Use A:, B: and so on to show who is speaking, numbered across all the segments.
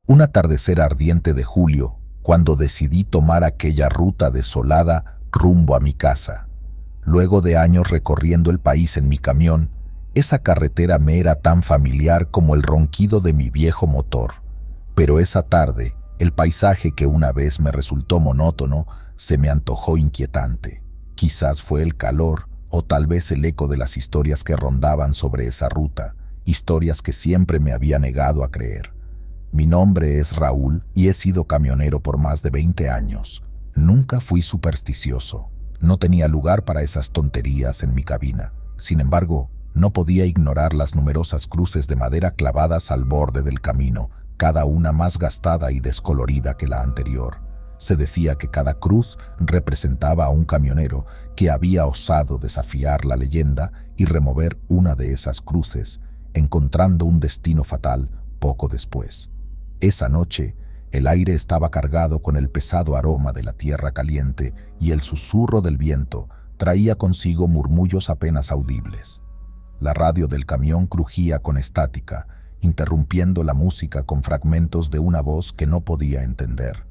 A: Un atardecer ardiente de julio, cuando decidí tomar aquella ruta desolada rumbo a mi casa. Luego de años recorriendo el país en mi camión, esa carretera me era tan familiar como el ronquido de mi viejo motor. Pero esa tarde, el paisaje que una vez me resultó monótono, se me antojó inquietante. Quizás fue el calor, o tal vez el eco de las historias que rondaban sobre esa ruta, historias que siempre me había negado a creer. Mi nombre es Raúl y he sido camionero por más de 20 años. Nunca fui supersticioso. No tenía lugar para esas tonterías en mi cabina. Sin embargo, no podía ignorar las numerosas cruces de madera clavadas al borde del camino, cada una más gastada y descolorida que la anterior. Se decía que cada cruz representaba a un camionero que había osado desafiar la leyenda y remover una de esas cruces, encontrando un destino fatal poco después. Esa noche, el aire estaba cargado con el pesado aroma de la tierra caliente y el susurro del viento traía consigo murmullos apenas audibles. La radio del camión crujía con estática, interrumpiendo la música con fragmentos de una voz que no podía entender.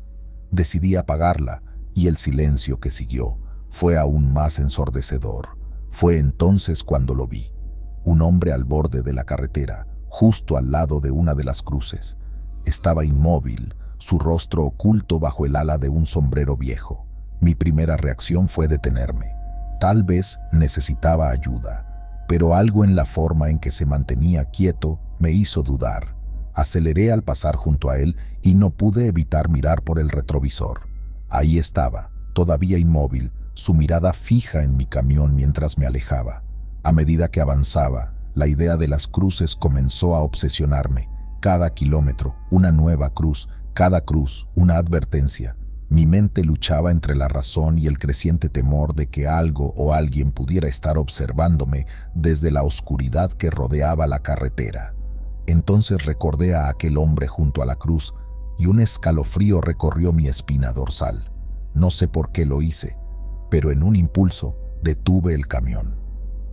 A: Decidí apagarla y el silencio que siguió fue aún más ensordecedor. Fue entonces cuando lo vi. Un hombre al borde de la carretera, justo al lado de una de las cruces. Estaba inmóvil, su rostro oculto bajo el ala de un sombrero viejo. Mi primera reacción fue detenerme. Tal vez necesitaba ayuda, pero algo en la forma en que se mantenía quieto me hizo dudar. Aceleré al pasar junto a él y no pude evitar mirar por el retrovisor. Ahí estaba, todavía inmóvil, su mirada fija en mi camión mientras me alejaba. A medida que avanzaba, la idea de las cruces comenzó a obsesionarme. Cada kilómetro, una nueva cruz, cada cruz, una advertencia. Mi mente luchaba entre la razón y el creciente temor de que algo o alguien pudiera estar observándome desde la oscuridad que rodeaba la carretera. Entonces recordé a aquel hombre junto a la cruz y un escalofrío recorrió mi espina dorsal. No sé por qué lo hice, pero en un impulso detuve el camión.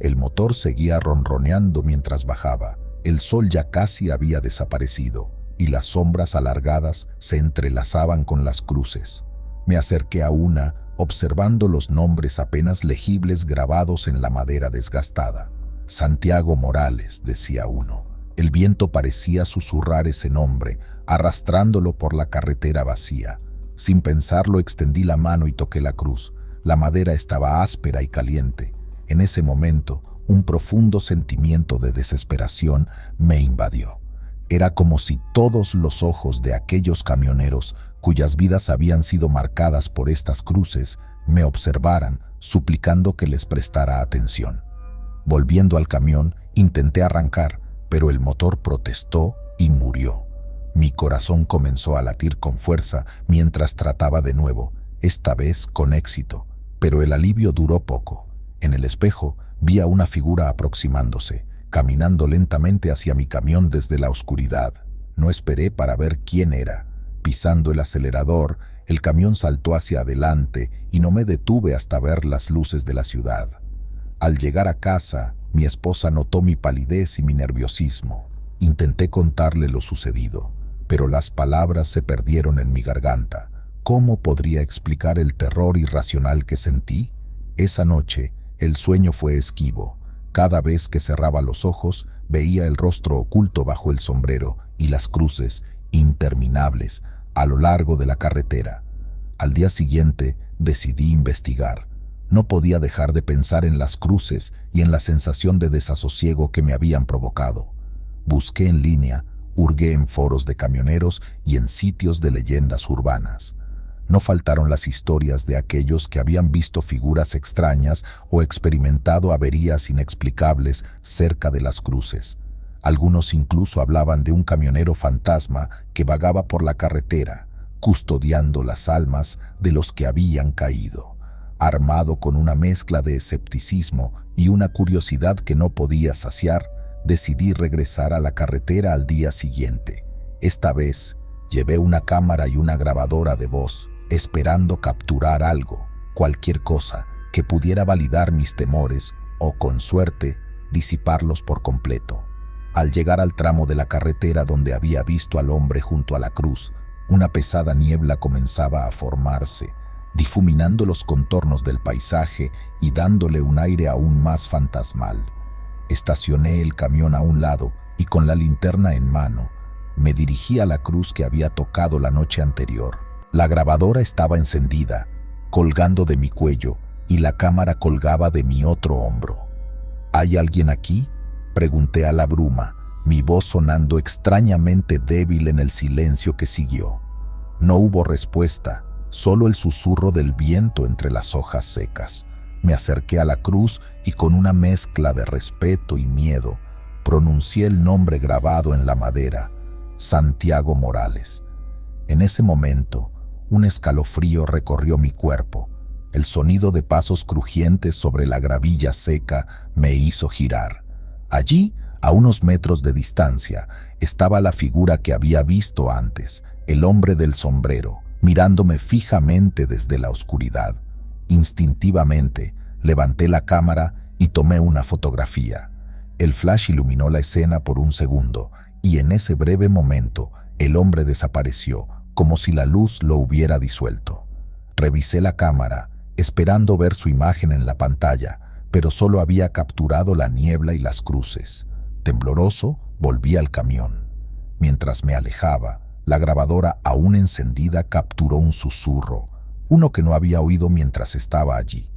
A: El motor seguía ronroneando mientras bajaba. El sol ya casi había desaparecido y las sombras alargadas se entrelazaban con las cruces. Me acerqué a una, observando los nombres apenas legibles grabados en la madera desgastada. Santiago Morales, decía uno. El viento parecía susurrar ese nombre, arrastrándolo por la carretera vacía. Sin pensarlo, extendí la mano y toqué la cruz. La madera estaba áspera y caliente. En ese momento, un profundo sentimiento de desesperación me invadió. Era como si todos los ojos de aquellos camioneros cuyas vidas habían sido marcadas por estas cruces me observaran, suplicando que les prestara atención. Volviendo al camión, intenté arrancar, pero el motor protestó y murió. Mi corazón comenzó a latir con fuerza mientras trataba de nuevo, esta vez con éxito, pero el alivio duró poco. En el espejo vi a una figura aproximándose, caminando lentamente hacia mi camión desde la oscuridad. No esperé para ver quién era. Pisando el acelerador, el camión saltó hacia adelante y no me detuve hasta ver las luces de la ciudad. Al llegar a casa, mi esposa notó mi palidez y mi nerviosismo. Intenté contarle lo sucedido, pero las palabras se perdieron en mi garganta. ¿Cómo podría explicar el terror irracional que sentí? Esa noche, el sueño fue esquivo. Cada vez que cerraba los ojos, veía el rostro oculto bajo el sombrero y las cruces interminables a lo largo de la carretera. Al día siguiente, decidí investigar. No podía dejar de pensar en las cruces y en la sensación de desasosiego que me habían provocado. Busqué en línea, hurgué en foros de camioneros y en sitios de leyendas urbanas. No faltaron las historias de aquellos que habían visto figuras extrañas o experimentado averías inexplicables cerca de las cruces. Algunos incluso hablaban de un camionero fantasma que vagaba por la carretera, custodiando las almas de los que habían caído. Armado con una mezcla de escepticismo y una curiosidad que no podía saciar, decidí regresar a la carretera al día siguiente. Esta vez, llevé una cámara y una grabadora de voz, esperando capturar algo, cualquier cosa que pudiera validar mis temores o, con suerte, disiparlos por completo. Al llegar al tramo de la carretera donde había visto al hombre junto a la cruz, una pesada niebla comenzaba a formarse, difuminando los contornos del paisaje y dándole un aire aún más fantasmal. Estacioné el camión a un lado y con la linterna en mano, me dirigí a la cruz que había tocado la noche anterior. La grabadora estaba encendida, colgando de mi cuello, y la cámara colgaba de mi otro hombro. ¿Hay alguien aquí?, pregunté a la bruma, mi voz sonando extrañamente débil en el silencio que siguió. No hubo respuesta, solo el susurro del viento entre las hojas secas. Me acerqué a la cruz y con una mezcla de respeto y miedo, pronuncié el nombre grabado en la madera: Santiago Morales. En ese momento, un escalofrío recorrió mi cuerpo. El sonido de pasos crujientes sobre la gravilla seca me hizo girar. Allí, a unos metros de distancia, estaba la figura que había visto antes, el hombre del sombrero, mirándome fijamente desde la oscuridad. Instintivamente, levanté la cámara y tomé una fotografía. El flash iluminó la escena por un segundo, y en ese breve momento, el hombre desapareció, como si la luz lo hubiera disuelto. Revisé la cámara, esperando ver su imagen en la pantalla, pero solo había capturado la niebla y las cruces. Tembloroso, volví al camión. Mientras me alejaba, la grabadora aún encendida capturó un susurro, uno que no había oído mientras estaba allí.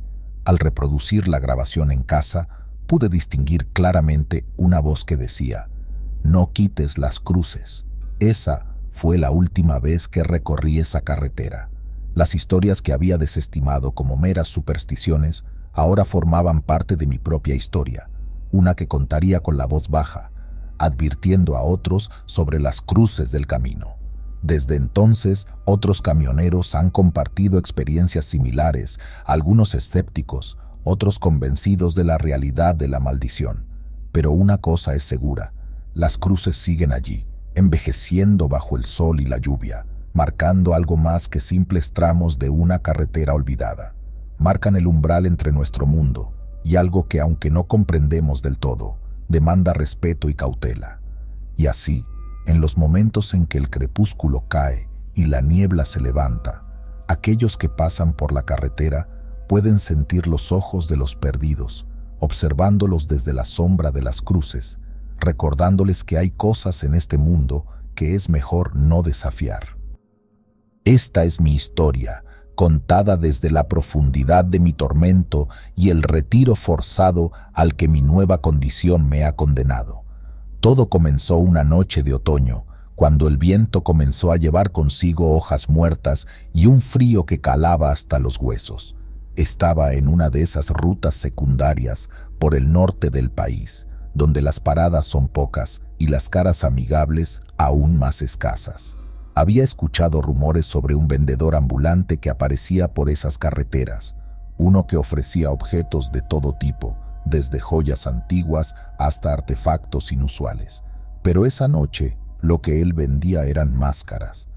A: Al reproducir la grabación en casa, pude distinguir claramente una voz que decía: «No quites las cruces». Esa fue la última vez que recorrí esa carretera. Las historias que había desestimado como meras supersticiones ahora formaban parte de mi propia historia, una que contaría con la voz baja, advirtiendo a otros sobre las cruces del camino. Desde entonces, otros camioneros han compartido experiencias similares, algunos escépticos, otros convencidos de la realidad de la maldición. Pero una cosa es segura: las cruces siguen allí, envejeciendo bajo el sol y la lluvia, marcando algo más que simples tramos de una carretera olvidada. Marcan el umbral entre nuestro mundo y algo que, aunque no comprendemos del todo, demanda respeto y cautela. Y así, en los momentos en que el crepúsculo cae y la niebla se levanta, aquellos que pasan por la carretera pueden sentir los ojos de los perdidos, observándolos desde la sombra de las cruces, recordándoles que hay cosas en este mundo que es mejor no desafiar. Esta es mi historia, contada desde la profundidad de mi tormento y el retiro forzado al que mi nueva condición me ha condenado. Todo comenzó una noche de otoño, cuando el viento comenzó a llevar consigo hojas muertas y un frío que calaba hasta los huesos. Estaba en una de esas rutas secundarias por el norte del país, donde las paradas son pocas y las caras amigables aún más escasas. Había escuchado rumores sobre un vendedor ambulante que aparecía por esas carreteras, uno que ofrecía objetos de todo tipo, desde joyas antiguas hasta artefactos inusuales. Pero esa noche, lo que él vendía eran máscaras.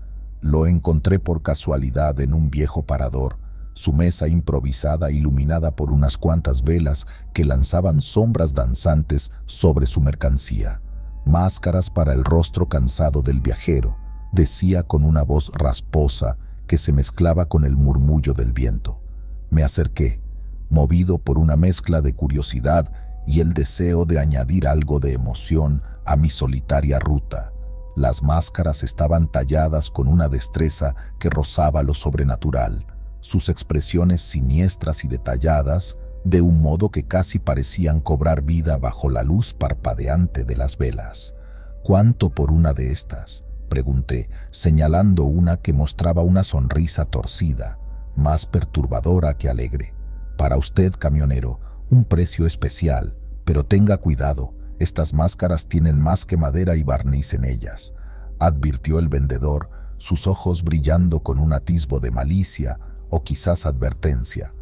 A: Lo encontré por casualidad en un viejo parador, su mesa improvisada iluminada por unas cuantas velas que lanzaban sombras danzantes sobre su mercancía. Máscaras para el rostro cansado del viajero, decía con una voz rasposa que se mezclaba con el murmullo del viento. Me acerqué, movido por una mezcla de curiosidad y el deseo de añadir algo de emoción a mi solitaria ruta. Las máscaras estaban talladas con una destreza que rozaba lo sobrenatural, sus expresiones siniestras y detalladas, de un modo que casi parecían cobrar vida bajo la luz parpadeante de las velas. ¿Cuánto por una de estas?, pregunté, señalando una que mostraba una sonrisa torcida, más perturbadora que alegre. Para usted, camionero, un precio especial, pero tenga cuidado, estas máscaras tienen más que madera y barniz en ellas, advirtió el vendedor, sus ojos brillando con un atisbo de malicia o quizás advertencia.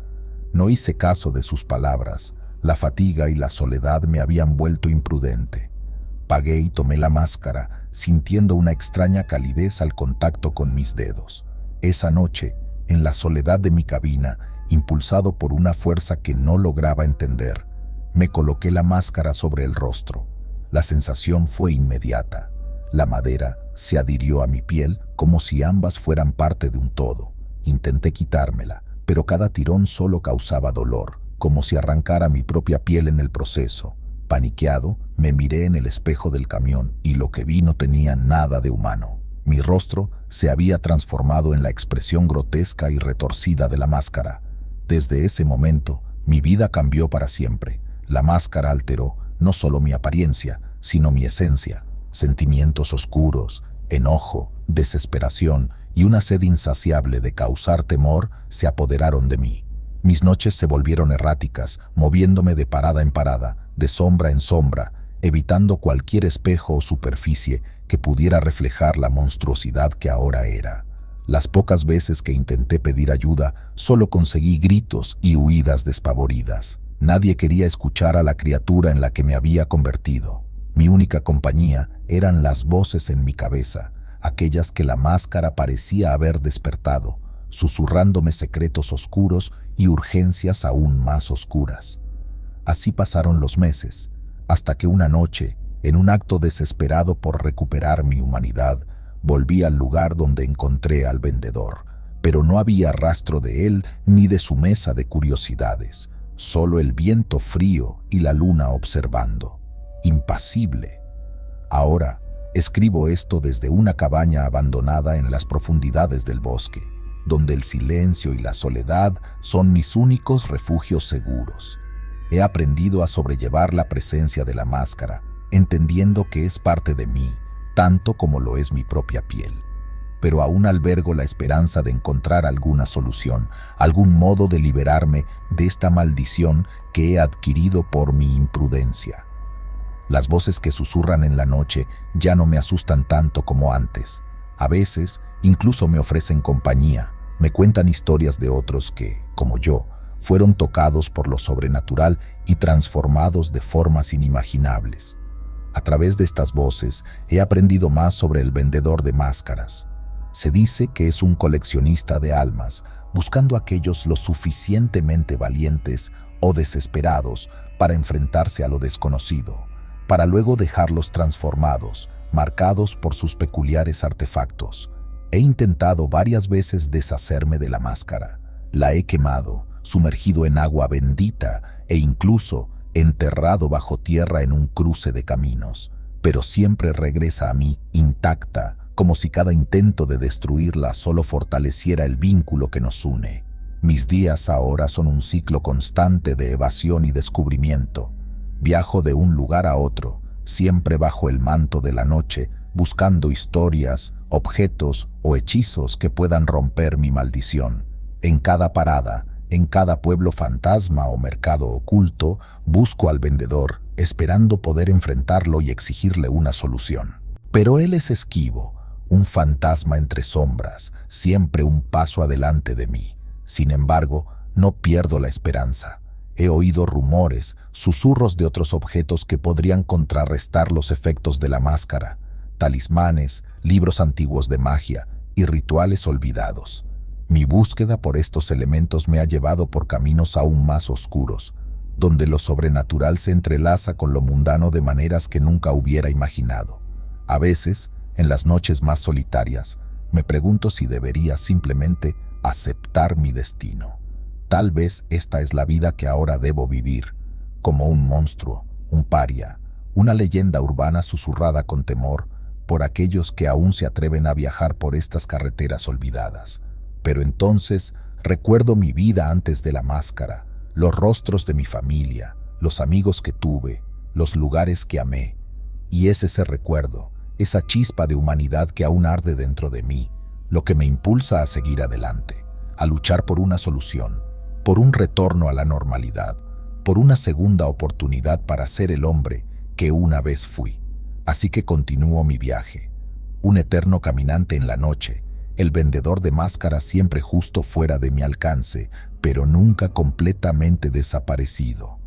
A: No hice caso de sus palabras, la fatiga y la soledad me habían vuelto imprudente. Pagué y tomé la máscara, sintiendo una extraña calidez al contacto con mis dedos. Esa noche, en la soledad de mi cabina, impulsado por una fuerza que no lograba entender, me coloqué la máscara sobre el rostro. La sensación fue inmediata. La madera se adhirió a mi piel como si ambas fueran parte de un todo. Intenté quitármela, pero cada tirón solo causaba dolor, como si arrancara mi propia piel en el proceso. Paniqueado, me miré en el espejo del camión y lo que vi no tenía nada de humano. Mi rostro se había transformado en la expresión grotesca y retorcida de la máscara. Desde ese momento, mi vida cambió para siempre. La máscara alteró no solo mi apariencia, sino mi esencia. Sentimientos oscuros, enojo, desesperación y una sed insaciable de causar temor se apoderaron de mí. Mis noches se volvieron erráticas, moviéndome de parada en parada, de sombra en sombra, evitando cualquier espejo o superficie que pudiera reflejar la monstruosidad que ahora era. Las pocas veces que intenté pedir ayuda, solo conseguí gritos y huidas despavoridas. Nadie quería escuchar a la criatura en la que me había convertido. Mi única compañía eran las voces en mi cabeza, aquellas que la máscara parecía haber despertado, susurrándome secretos oscuros y urgencias aún más oscuras. Así pasaron los meses, hasta que una noche, en un acto desesperado por recuperar mi humanidad, volví al lugar donde encontré al vendedor, pero no había rastro de él ni de su mesa de curiosidades, solo el viento frío y la luna observando, impasible. Ahora escribo esto desde una cabaña abandonada en las profundidades del bosque, donde el silencio y la soledad son mis únicos refugios seguros. He aprendido a sobrellevar la presencia de la máscara, entendiendo que es parte de mí, tanto como lo es mi propia piel. Pero aún albergo la esperanza de encontrar alguna solución, algún modo de liberarme de esta maldición que he adquirido por mi imprudencia. Las voces que susurran en la noche ya no me asustan tanto como antes. A veces, incluso me ofrecen compañía, me cuentan historias de otros que, como yo, fueron tocados por lo sobrenatural y transformados de formas inimaginables. A través de estas voces he aprendido más sobre el vendedor de máscaras. Se dice que es un coleccionista de almas, buscando a aquellos lo suficientemente valientes o desesperados para enfrentarse a lo desconocido, para luego dejarlos transformados, marcados por sus peculiares artefactos. He intentado varias veces deshacerme de la máscara. La he quemado, sumergido en agua bendita e incluso enterrado bajo tierra en un cruce de caminos, pero siempre regresa a mí intacta, como si cada intento de destruirla solo fortaleciera el vínculo que nos une. Mis días ahora son un ciclo constante de evasión y descubrimiento. Viajo de un lugar a otro, siempre bajo el manto de la noche, buscando historias, objetos o hechizos que puedan romper mi maldición. En cada parada, en cada pueblo fantasma o mercado oculto, busco al vendedor, esperando poder enfrentarlo y exigirle una solución. Pero él es esquivo, un fantasma entre sombras, siempre un paso adelante de mí. Sin embargo, no pierdo la esperanza. He oído rumores, susurros de otros objetos que podrían contrarrestar los efectos de la máscara, talismanes, libros antiguos de magia y rituales olvidados. Mi búsqueda por estos elementos me ha llevado por caminos aún más oscuros, donde lo sobrenatural se entrelaza con lo mundano de maneras que nunca hubiera imaginado. A veces, en las noches más solitarias, me pregunto si debería simplemente aceptar mi destino. Tal vez esta es la vida que ahora debo vivir, como un monstruo, un paria, una leyenda urbana susurrada con temor por aquellos que aún se atreven a viajar por estas carreteras olvidadas. Pero entonces recuerdo mi vida antes de la máscara, los rostros de mi familia, los amigos que tuve, los lugares que amé. Y es ese recuerdo, esa chispa de humanidad que aún arde dentro de mí, lo que me impulsa a seguir adelante, a luchar por una solución, por un retorno a la normalidad, por una segunda oportunidad para ser el hombre que una vez fui. Así que continúo mi viaje, un eterno caminante en la noche, el vendedor de máscaras siempre justo fuera de mi alcance, pero nunca completamente desaparecido.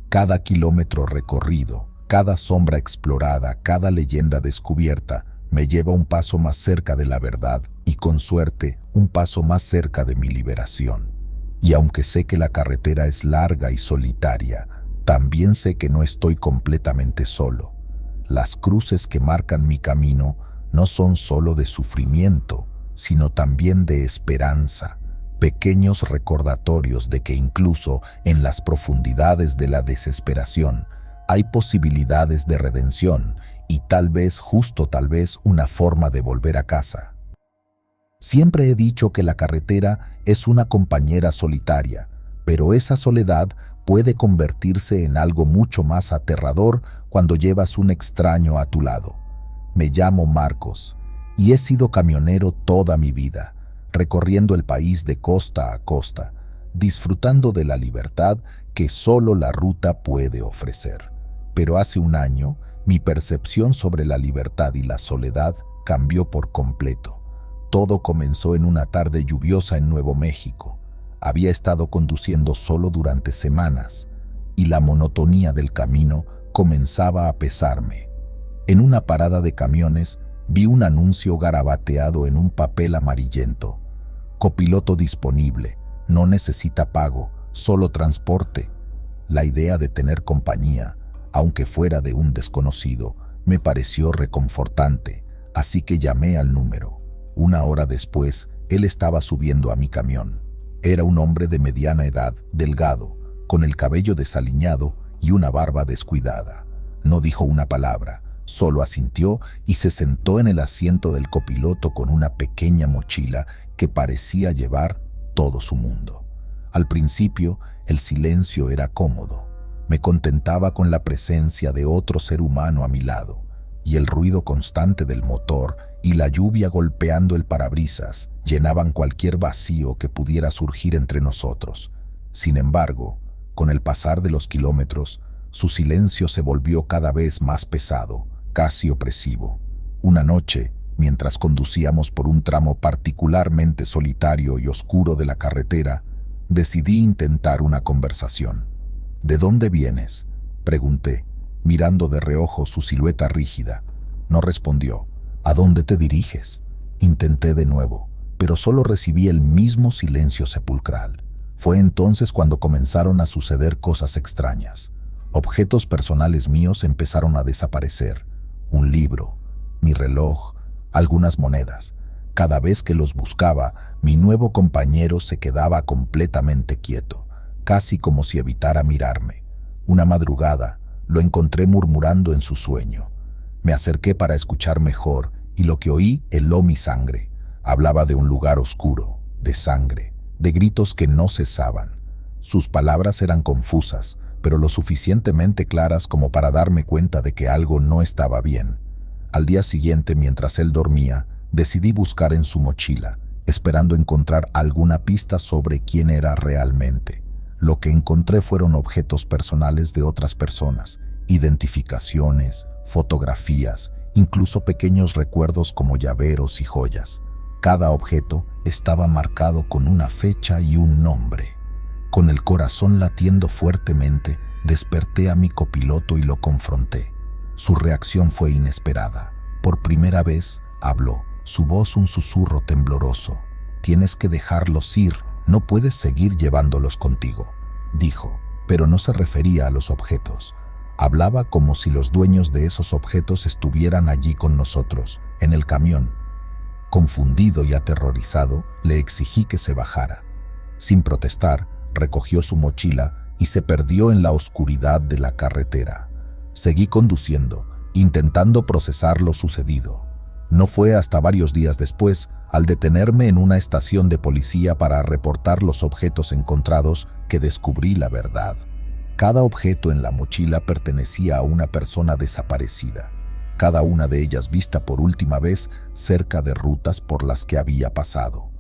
A: Cada kilómetro recorrido, cada sombra explorada, cada leyenda descubierta, me lleva un paso más cerca de la verdad y, con suerte, un paso más cerca de mi liberación. Y aunque sé que la carretera es larga y solitaria, también sé que no estoy completamente solo. Las cruces que marcan mi camino no son solo de sufrimiento, sino también de esperanza, pequeños recordatorios de que incluso en las profundidades de la desesperación hay posibilidades de redención y tal vez, justo tal vez, una forma de volver a casa. Siempre he dicho que la carretera es una compañera solitaria, pero esa soledad puede convertirse en algo mucho más aterrador cuando llevas un extraño a tu lado. Me llamo Marcos y he sido camionero toda mi vida, recorriendo el país de costa a costa, disfrutando de la libertad que solo la ruta puede ofrecer. Pero hace un año, mi percepción sobre la libertad y la soledad cambió por completo. Todo comenzó en una tarde lluviosa en Nuevo México. Había estado conduciendo solo durante semanas y la monotonía del camino comenzaba a pesarme. En una parada de camiones vi un anuncio garabateado en un papel amarillento. Copiloto disponible, no necesita pago, solo transporte. La idea de tener compañía, aunque fuera de un desconocido, me pareció reconfortante, así que llamé al número. Una hora después, él estaba subiendo a mi camión. Era un hombre de mediana edad, delgado, con el cabello desaliñado y una barba descuidada. No dijo una palabra, solo asintió y se sentó en el asiento del copiloto con una pequeña mochila que parecía llevar todo su mundo. Al principio, el silencio era cómodo. Me contentaba con la presencia de otro ser humano a mi lado, y el ruido constante del motor y la lluvia golpeando el parabrisas llenaban cualquier vacío que pudiera surgir entre nosotros. Sin embargo, con el pasar de los kilómetros, su silencio se volvió cada vez más pesado, casi opresivo. Una noche, mientras conducíamos por un tramo particularmente solitario y oscuro de la carretera, decidí intentar una conversación. ¿De dónde vienes?, pregunté, mirando de reojo su silueta rígida. No respondió. ¿A dónde te diriges?, intenté de nuevo, pero solo recibí el mismo silencio sepulcral. Fue entonces cuando comenzaron a suceder cosas extrañas. Objetos personales míos empezaron a desaparecer. Un libro, mi reloj, algunas monedas. Cada vez que los buscaba, mi nuevo compañero se quedaba completamente quieto, casi como si evitara mirarme. Una madrugada, lo encontré murmurando en su sueño. Me acerqué para escuchar mejor y lo que oí heló mi sangre. Hablaba de un lugar oscuro, de sangre, de gritos que no cesaban. Sus palabras eran confusas, pero lo suficientemente claras como para darme cuenta de que algo no estaba bien. Al día siguiente, mientras él dormía, decidí buscar en su mochila, esperando encontrar alguna pista sobre quién era realmente. Lo que encontré fueron objetos personales de otras personas, identificaciones, fotografías, incluso pequeños recuerdos como llaveros y joyas. Cada objeto estaba marcado con una fecha y un nombre. Con el corazón latiendo fuertemente, desperté a mi copiloto y lo confronté. Su reacción fue inesperada. Por primera vez, habló, su voz un susurro tembloroso. «Tienes que dejarlos ir, no puedes seguir llevándolos contigo», dijo, pero no se refería a los objetos. Hablaba como si los dueños de esos objetos estuvieran allí con nosotros, en el camión. Confundido y aterrorizado, le exigí que se bajara. Sin protestar, recogió su mochila y se perdió en la oscuridad de la carretera. Seguí conduciendo, intentando procesar lo sucedido. No fue hasta varios días después, al detenerme en una estación de policía para reportar los objetos encontrados, que descubrí la verdad. Cada objeto en la mochila pertenecía a una persona desaparecida, cada una de ellas vista por última vez cerca de rutas por las que había pasado.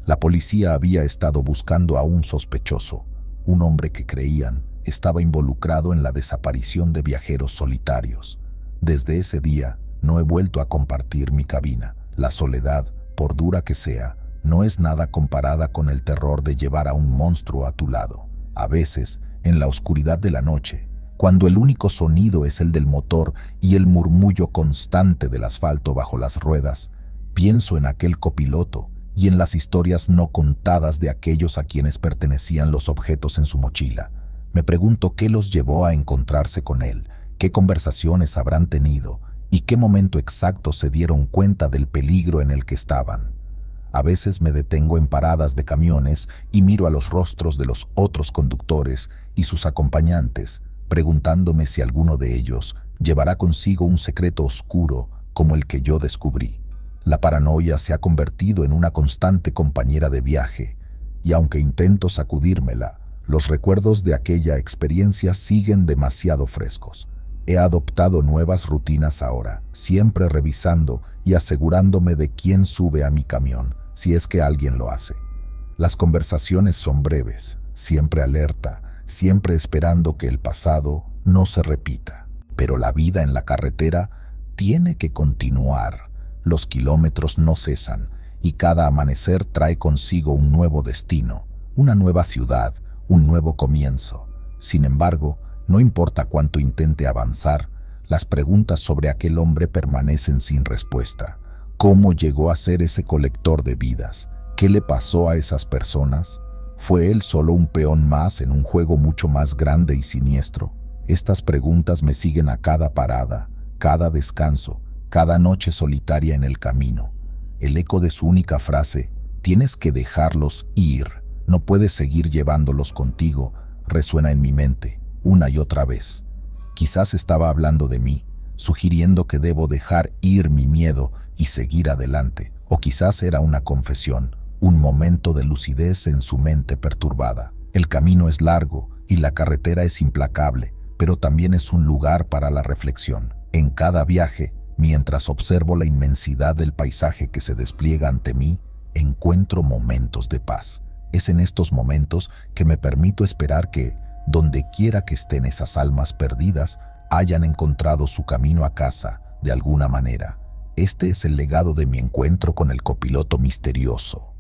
A: La policía había estado buscando a un sospechoso, un hombre que creían estaba involucrado en la desaparición de viajeros solitarios. Desde ese día, no he vuelto a compartir mi cabina. La soledad, por dura que sea, no es nada comparada con el terror de llevar a un monstruo a tu lado. A veces, en la oscuridad de la noche, cuando el único sonido es el del motor y el murmullo constante del asfalto bajo las ruedas, pienso en aquel copiloto y en las historias no contadas de aquellos a quienes pertenecían los objetos en su mochila. Me pregunto qué los llevó a encontrarse con él, qué conversaciones habrán tenido y qué momento exacto se dieron cuenta del peligro en el que estaban. A veces me detengo en paradas de camiones y miro a los rostros de los otros conductores y sus acompañantes, preguntándome si alguno de ellos llevará consigo un secreto oscuro como el que yo descubrí. La paranoia se ha convertido en una constante compañera de viaje, y aunque intento sacudírmela, los recuerdos de aquella experiencia siguen demasiado frescos. He adoptado nuevas rutinas ahora, siempre revisando y asegurándome de quién sube a mi camión, si es que alguien lo hace. Las conversaciones son breves, siempre alerta, siempre esperando que el pasado no se repita. Pero la vida en la carretera tiene que continuar. Los kilómetros no cesan y cada amanecer trae consigo un nuevo destino, una nueva ciudad, un nuevo comienzo. Sin embargo, no importa cuánto intente avanzar, las preguntas sobre aquel hombre permanecen sin respuesta. ¿Cómo llegó a ser ese colector de vidas? ¿Qué le pasó a esas personas? ¿Fue él solo un peón más en un juego mucho más grande y siniestro? Estas preguntas me siguen a cada parada, cada descanso, cada noche solitaria en el camino. El eco de su única frase, «Tienes que dejarlos ir, no puedes seguir llevándolos contigo», resuena en mi mente, una y otra vez. Quizás estaba hablando de mí, sugiriendo que debo dejar ir mi miedo y seguir adelante, o quizás era una confesión, un momento de lucidez en su mente perturbada. El camino es largo y la carretera es implacable, pero también es un lugar para la reflexión. En cada viaje, mientras observo la inmensidad del paisaje que se despliega ante mí, encuentro momentos de paz. Es en estos momentos que me permito esperar que, donde quiera que estén esas almas perdidas, hayan encontrado su camino a casa de alguna manera. Este es el legado de mi encuentro con el copiloto misterioso.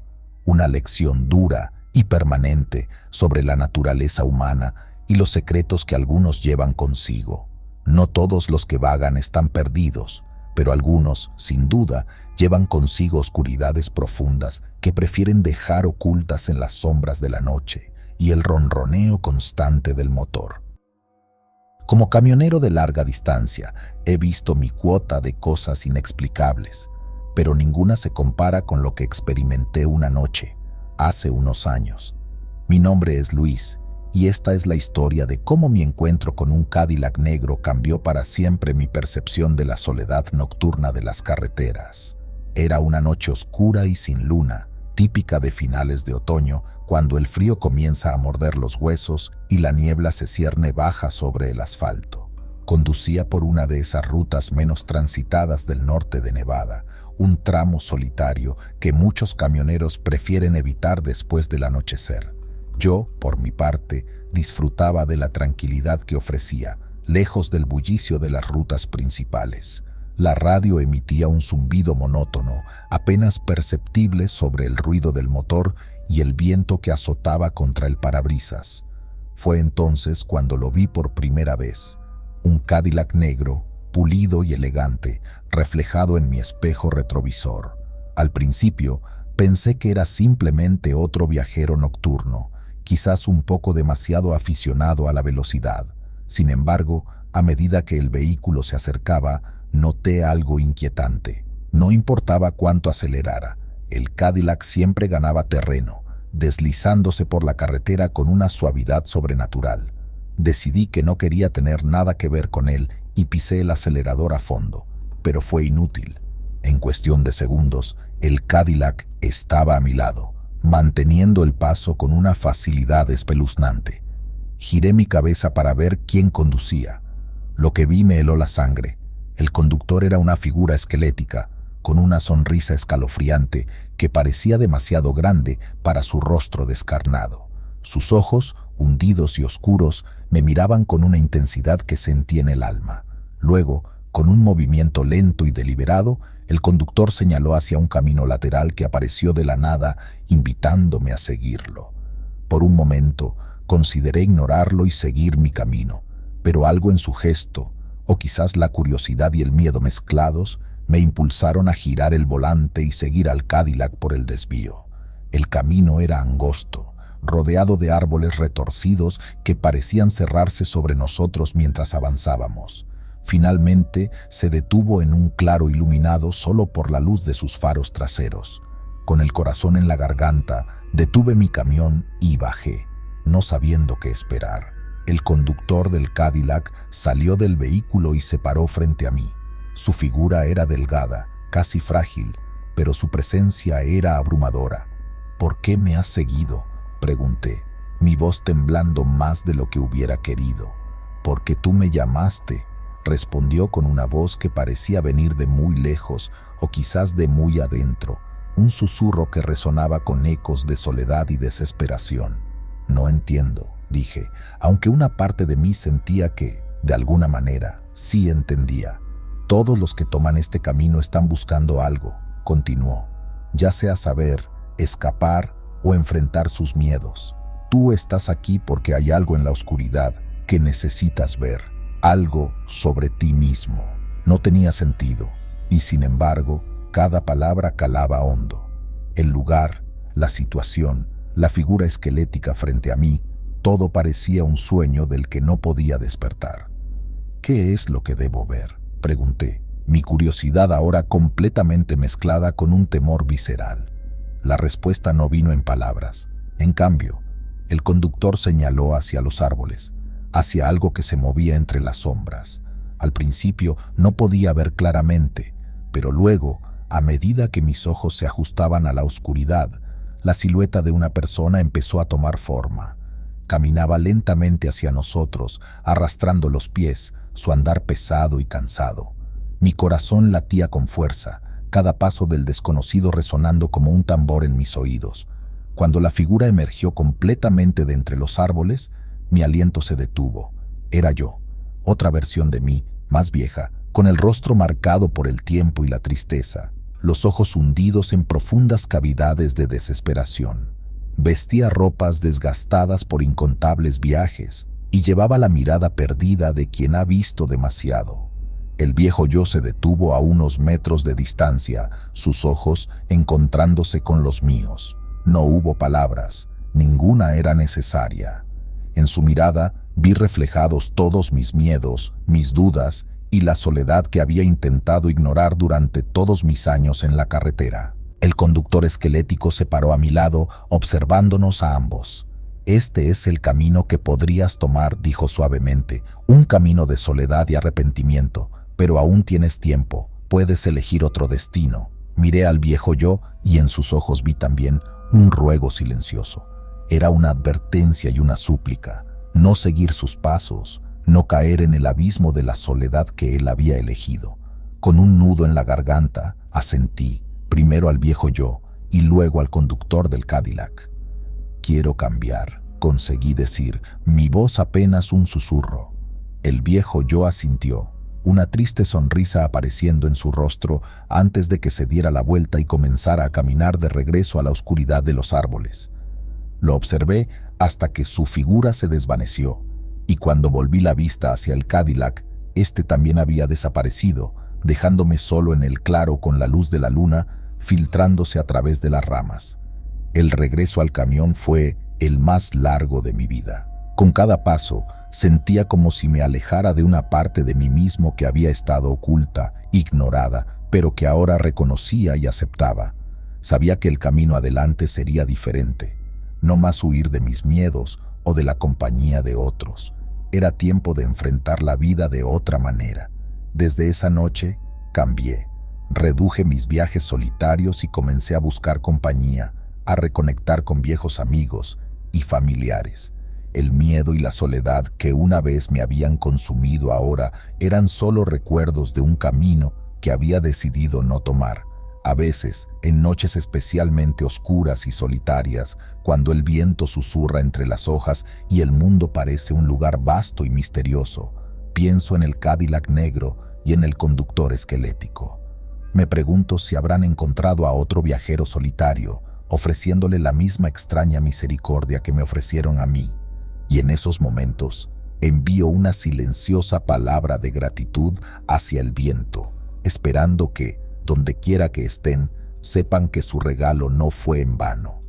A: Una lección dura y permanente sobre la naturaleza humana y los secretos que algunos llevan consigo. No todos los que vagan están perdidos, pero algunos, sin duda, llevan consigo oscuridades profundas que prefieren dejar ocultas en las sombras de la noche y el ronroneo constante del motor. Como camionero de larga distancia, he visto mi cuota de cosas inexplicables, pero ninguna se compara con lo que experimenté una noche, hace unos años. Mi nombre es Luis, y esta es la historia de cómo mi encuentro con un Cadillac negro cambió para siempre mi percepción de la soledad nocturna de las carreteras. Era una noche oscura y sin luna, típica de finales de otoño, cuando el frío comienza a morder los huesos y la niebla se cierne baja sobre el asfalto. Conducía por una de esas rutas menos transitadas del norte de Nevada, un tramo solitario que muchos camioneros prefieren evitar después del anochecer. Yo, por mi parte, disfrutaba de la tranquilidad que ofrecía, lejos del bullicio de las rutas principales. La radio emitía un zumbido monótono, apenas perceptible sobre el ruido del motor y el viento que azotaba contra el parabrisas. Fue entonces cuando lo vi por primera vez. Un Cadillac negro, pulido y elegante, reflejado en mi espejo retrovisor. Al principio, pensé que era simplemente otro viajero nocturno, quizás un poco demasiado aficionado a la velocidad. Sin embargo, a medida que el vehículo se acercaba, noté algo inquietante. No importaba cuánto acelerara, el Cadillac siempre ganaba terreno, deslizándose por la carretera con una suavidad sobrenatural. Decidí que no quería tener nada que ver con él y pisé el acelerador a fondo, pero fue inútil. En cuestión de segundos, el Cadillac estaba a mi lado, manteniendo el paso con una facilidad espeluznante. Giré mi cabeza para ver quién conducía. Lo que vi me heló la sangre. El conductor era una figura esquelética, con una sonrisa escalofriante que parecía demasiado grande para su rostro descarnado. Sus ojos, hundidos y oscuros, me miraban con una intensidad que sentí en el alma. Luego, con un movimiento lento y deliberado, el conductor señaló hacia un camino lateral que apareció de la nada, invitándome a seguirlo. Por un momento, consideré ignorarlo y seguir mi camino, pero algo en su gesto, o quizás la curiosidad y el miedo mezclados, me impulsaron a girar el volante y seguir al Cadillac por el desvío. El camino era angosto, rodeado de árboles retorcidos que parecían cerrarse sobre nosotros mientras avanzábamos. Finalmente se detuvo en un claro iluminado solo por la luz de sus faros traseros. Con el corazón en la garganta, detuve mi camión y bajé, no sabiendo qué esperar. El conductor del Cadillac salió del vehículo y se paró frente a mí. Su figura era delgada, casi frágil, pero su presencia era abrumadora. «¿Por qué me has seguido?», pregunté, mi voz temblando más de lo que hubiera querido. «Porque tú me llamaste», respondió con una voz que parecía venir de muy lejos o quizás de muy adentro, un susurro que resonaba con ecos de soledad y desesperación. «No entiendo», dije, aunque una parte de mí sentía que, de alguna manera, sí entendía. «Todos los que toman este camino están buscando algo», continuó, «ya sea saber, escapar o enfrentar sus miedos. Tú estás aquí porque hay algo en la oscuridad que necesitas ver, algo sobre ti mismo». No tenía sentido, y sin embargo, cada palabra calaba hondo. El lugar, la situación, la figura esquelética frente a mí, todo parecía un sueño del que no podía despertar. «¿Qué es lo que debo ver?», pregunté, mi curiosidad ahora completamente mezclada con un temor visceral. La respuesta no vino en palabras. En cambio, el conductor señaló hacia los árboles, hacia algo que se movía entre las sombras. Al principio no podía ver claramente, pero luego, a medida que mis ojos se ajustaban a la oscuridad, la silueta de una persona empezó a tomar forma. Caminaba lentamente hacia nosotros, arrastrando los pies, su andar pesado y cansado. Mi corazón latía con fuerza, cada paso del desconocido resonando como un tambor en mis oídos. Cuando la figura emergió completamente de entre los árboles, mi aliento se detuvo. Era yo, otra versión de mí, más vieja, con el rostro marcado por el tiempo y la tristeza, los ojos hundidos en profundas cavidades de desesperación. Vestía ropas desgastadas por incontables viajes y llevaba la mirada perdida de quien ha visto demasiado. El viejo yo se detuvo a unos metros de distancia, sus ojos encontrándose con los míos. No hubo palabras, ninguna era necesaria. En su mirada vi reflejados todos mis miedos, mis dudas y la soledad que había intentado ignorar durante todos mis años en la carretera. El conductor esquelético se paró a mi lado, observándonos a ambos. «Este es el camino que podrías tomar», dijo suavemente, «un camino de soledad y arrepentimiento, pero aún tienes tiempo, puedes elegir otro destino». Miré al viejo yo y en sus ojos vi también un ruego silencioso. Era una advertencia y una súplica, no seguir sus pasos, no caer en el abismo de la soledad que él había elegido. Con un nudo en la garganta, asentí, primero al viejo yo y luego al conductor del Cadillac. «Quiero cambiar», conseguí decir, mi voz apenas un susurro. El viejo yo asintió, una triste sonrisa apareciendo en su rostro antes de que se diera la vuelta y comenzara a caminar de regreso a la oscuridad de los árboles. Lo observé hasta que su figura se desvaneció, y cuando volví la vista hacia el Cadillac, este también había desaparecido, dejándome solo en el claro con la luz de la luna filtrándose a través de las ramas. El regreso al camión fue el más largo de mi vida. Con cada paso, sentía como si me alejara de una parte de mí mismo que había estado oculta, ignorada, pero que ahora reconocía y aceptaba. Sabía que el camino adelante sería diferente. No más huir de mis miedos o de la compañía de otros. Era tiempo de enfrentar la vida de otra manera. Desde esa noche, cambié. Reduje mis viajes solitarios y comencé a buscar compañía, a reconectar con viejos amigos y familiares. El miedo y la soledad que una vez me habían consumido ahora eran solo recuerdos de un camino que había decidido no tomar. A veces, en noches especialmente oscuras y solitarias, cuando el viento susurra entre las hojas y el mundo parece un lugar vasto y misterioso, pienso en el Cadillac negro y en el conductor esquelético. Me pregunto si habrán encontrado a otro viajero solitario, ofreciéndole la misma extraña misericordia que me ofrecieron a mí. Y en esos momentos envío una silenciosa palabra de gratitud hacia el viento, esperando que, donde quiera que estén, sepan que su regalo no fue en vano.